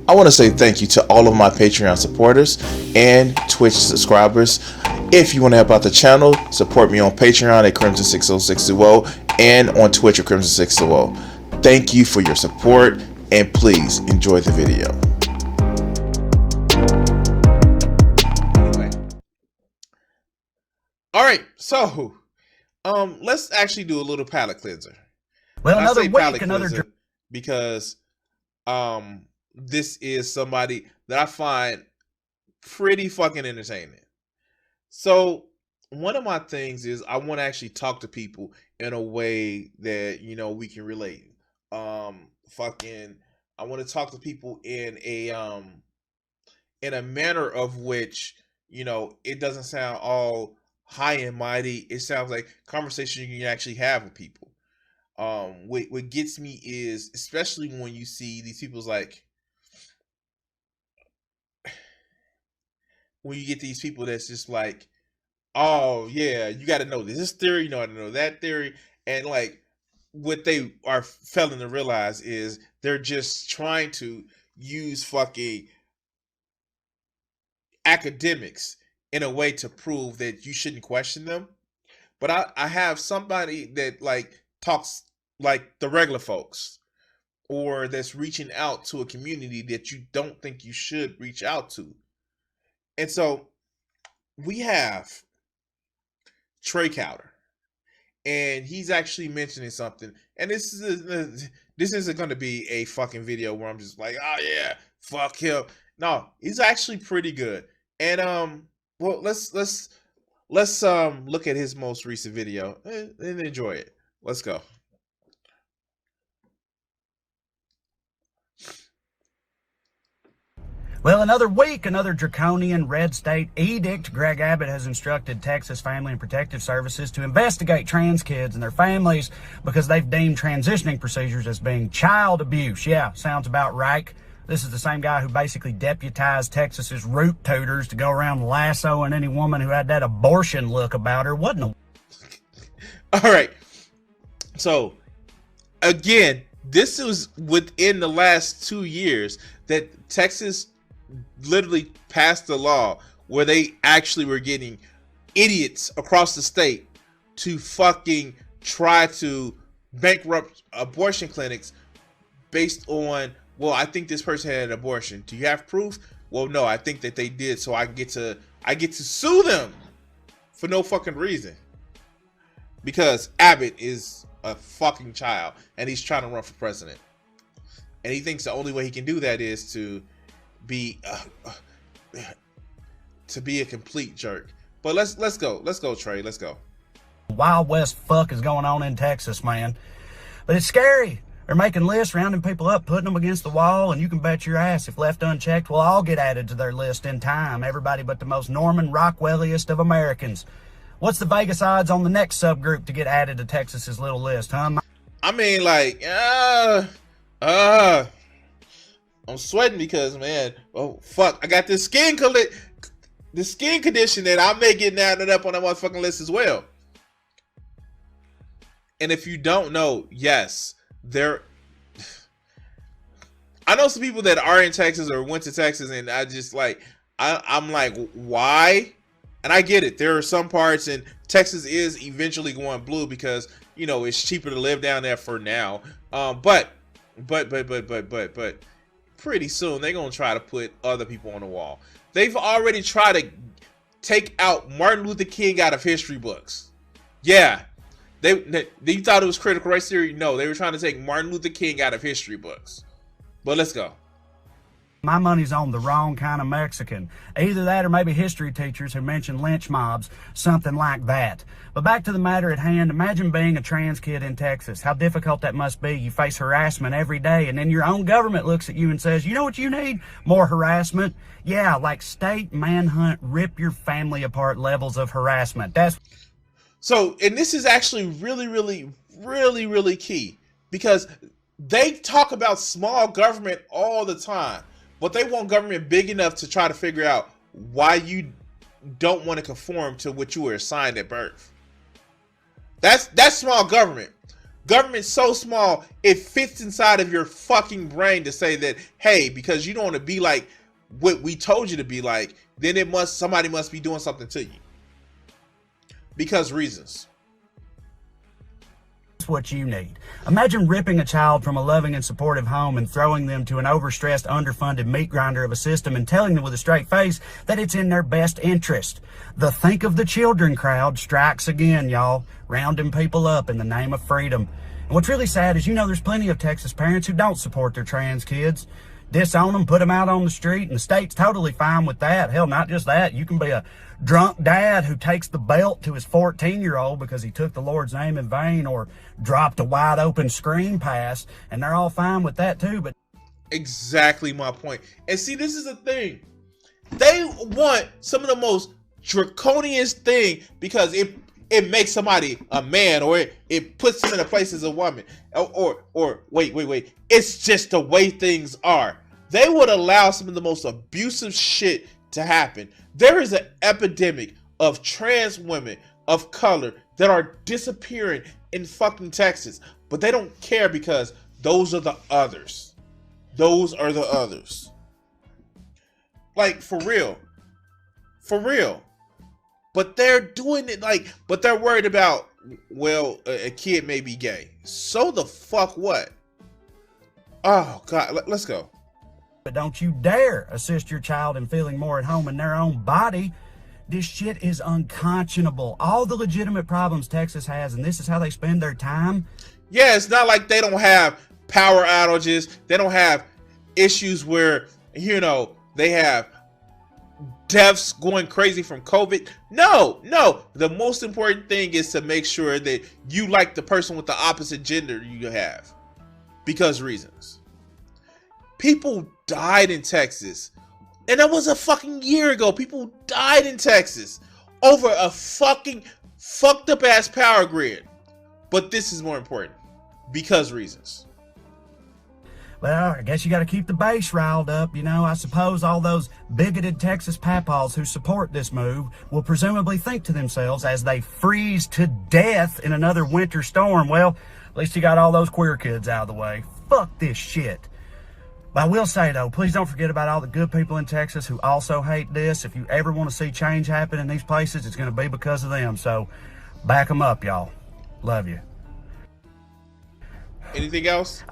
I want to say thank you to all of my Patreon supporters and Twitch subscribers. If you want to help out the channel, support me on Patreon at Crimson60620 and on Twitch at Crimson620. Thank you for your support, and please enjoy the video. Anyway. Alright, so let's actually do a little palate cleanser. Well, another week, another because this is somebody that I find pretty fucking entertaining. So one of my things is I want to actually talk to people in a way that, you know, we can relate. I want to talk to people in a manner of which, you know, it doesn't sound all high and mighty. It sounds like conversation you can actually have with people. What gets me is, especially when you see these people's like, when you get these people that's just like, oh yeah, you got to know this theory, you know how to know that theory, and like what they are failing to realize is they're just trying to use fucking academics in a way to prove that you shouldn't question them. But I have somebody that like talks like the regular folks, or that's reaching out to a community that you don't think you should reach out to. And so we have Trae Crowder, and he's actually mentioning something. And this isn't going to be a fucking video where I'm just like, oh yeah, fuck him. No, he's actually pretty good. And well, let's look at his most recent video and enjoy it. Let's go. Well, another week, another draconian red state edict. Greg Abbott has instructed Texas Family and Protective Services to investigate trans kids and their families because they've deemed transitioning procedures as being child abuse. Yeah, sounds about right. This is the same guy who basically deputized Texas's root tutors to go around lassoing any woman who had that abortion look about her, wasn't it? All right. So, again, this was within the last 2 years that Texas literally passed a law where they actually were getting idiots across the state to fucking try to bankrupt abortion clinics based on, well, I think this person had an abortion. Do you have proof? Well, no, I think that they did, so I get to sue them for no fucking reason. Because Abbott is a fucking child and he's trying to run for president. And he thinks the only way he can do that is to be a complete jerk. But let's go, Trae. Let's go. Wild West fuck is going on in Texas, man. But it's scary. They're making lists, rounding people up, putting them against the wall, and you can bet your ass if left unchecked, we'll all get added to their list in time. Everybody but the most Norman Rockwelliest of Americans. What's the Vegas odds on the next subgroup to get added to Texas's little list, huh? I mean, like, I'm sweating because, man, oh fuck, I got this skin condition that I may get added up on that motherfucking list as well. And if you don't know, yes, I know some people that are in Texas or went to Texas, and I just like, I'm like, why? And I get it. There are some parts, and Texas is eventually going blue because, you know, it's cheaper to live down there for now. But pretty soon they're gonna try to put other people on the wall. They've already tried to take out Martin Luther King out of history books. Yeah, they thought it was critical race theory. No, they were trying to take Martin Luther King out of history books. But let's go. My money's on the wrong kind of Mexican. Either that or maybe history teachers who mention lynch mobs, something like that. But back to the matter at hand, imagine being a trans kid in Texas. How difficult that must be. You face harassment every day, and then your own government looks at you and says, you know what you need? More harassment? Yeah, like state manhunt, rip your family apart levels of harassment. That's so, and this is actually really key, because they talk about small government all the time. But they want government big enough to try to figure out why you don't want to conform to what you were assigned at birth. That's small government. Government's so small, it fits inside of your fucking brain to say that, hey, because you don't want to be like what we told you to be like, then somebody must be doing something to you. Because reasons. What you need. Imagine ripping a child from a loving and supportive home and throwing them to an overstressed, underfunded meat grinder of a system and telling them with a straight face that it's in their best interest. The think of the children crowd strikes again, y'all, rounding people up in the name of freedom. And what's really sad is, there's plenty of Texas parents who don't support their trans kids. Disown them, put them out on the street, and the state's totally fine with that. Hell, not just that. You can be a drunk dad who takes the belt to his 14-year-old because he took the Lord's name in vain or dropped a wide open screen pass, and they're all fine with that too. But exactly my point. And see, this is the thing. They want some of the most draconian thing because it makes somebody a man, or it puts them in a place as a woman. Or wait. It's just the way things are. They would allow some of the most abusive shit to happen. There is an epidemic of trans women of color that are disappearing in fucking Texas. But they don't care because those are the others. Those are the others. Like, for real. For real. But they're doing it but they're worried about, well, a kid may be gay. So the fuck what? Oh, God, let's go. But don't you dare assist your child in feeling more at home in their own body. This shit is unconscionable. All the legitimate problems Texas has, and this is how they spend their time. Yeah, it's not like they don't have power outages. They don't have issues where, they have deaths going crazy from COVID. No. The most important thing is to make sure that you like the person with the opposite gender you have. Because reasons. People died in Texas. And that was a fucking year ago. People died in Texas over a fucking fucked up ass power grid. But this is more important. Because reasons. Well, I guess you got to keep the base riled up. I suppose all those bigoted Texas papaws who support this move will presumably think to themselves as they freeze to death in another winter storm, well, at least you got all those queer kids out of the way. Fuck this shit. But I will say, though, please don't forget about all the good people in Texas who also hate this. If you ever want to see change happen in these places, it's going to be because of them. So back them up, y'all. Love you. Anything else?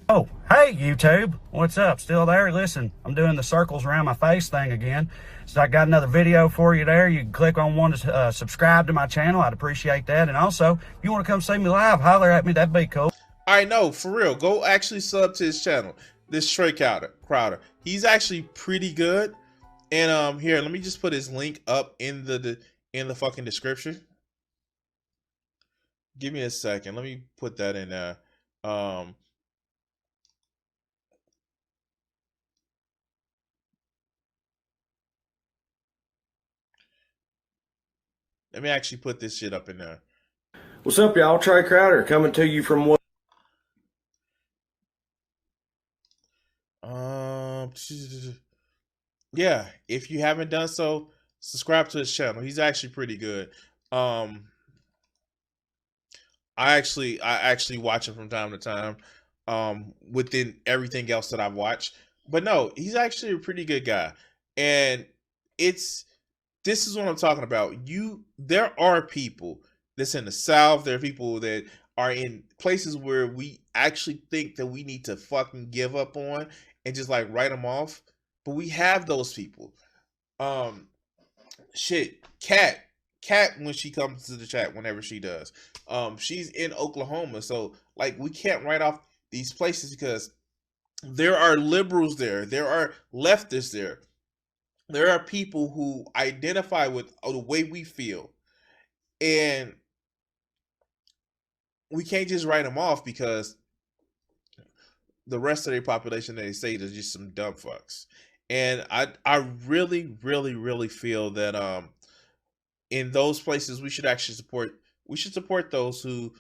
Oh, hey, YouTube. What's up? Still there? Listen, I'm doing the circles around my face thing again. So I got another video for you there. You can click on one to subscribe to my channel. I'd appreciate that. And also, if you want to come see me live, holler at me. That'd be cool. I know, for real. Go actually sub to his channel. This Trae Crowder. He's actually pretty good. And here, let me just put his link up in the fucking description. Give me a second. Let me put that in there. Let me actually put this shit up in there. What's up, y'all? Trae Crowder coming to you from what? Yeah, if you haven't done so, subscribe to his channel. He's actually pretty good. I actually watch him from time to time. Within everything else that I've watched. But no, he's actually a pretty good guy. And this is what I'm talking about. There are people that's in the South. There are people that are in places where we actually think that we need to fucking give up on and just like write them off. But we have those people. Cat, when she comes to the chat, whenever she does, she's in Oklahoma. So like, we can't write off these places because there are liberals there. There are leftists there. There are people who identify with the way we feel. And we can't just write them off because the rest of their population, they say, is just some dumb fucks. And I really, really, really feel that in those places we should actually support those who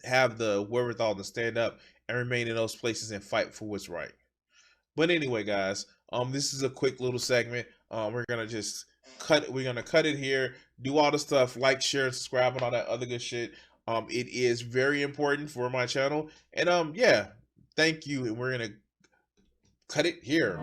have the wherewithal to stand up and remain in those places and fight for what's right. But anyway, guys, this is a quick little segment. We're gonna cut it here, do all the stuff, like, share, subscribe, and all that other good shit. It is very important for my channel. And yeah, thank you. And we're gonna cut it here.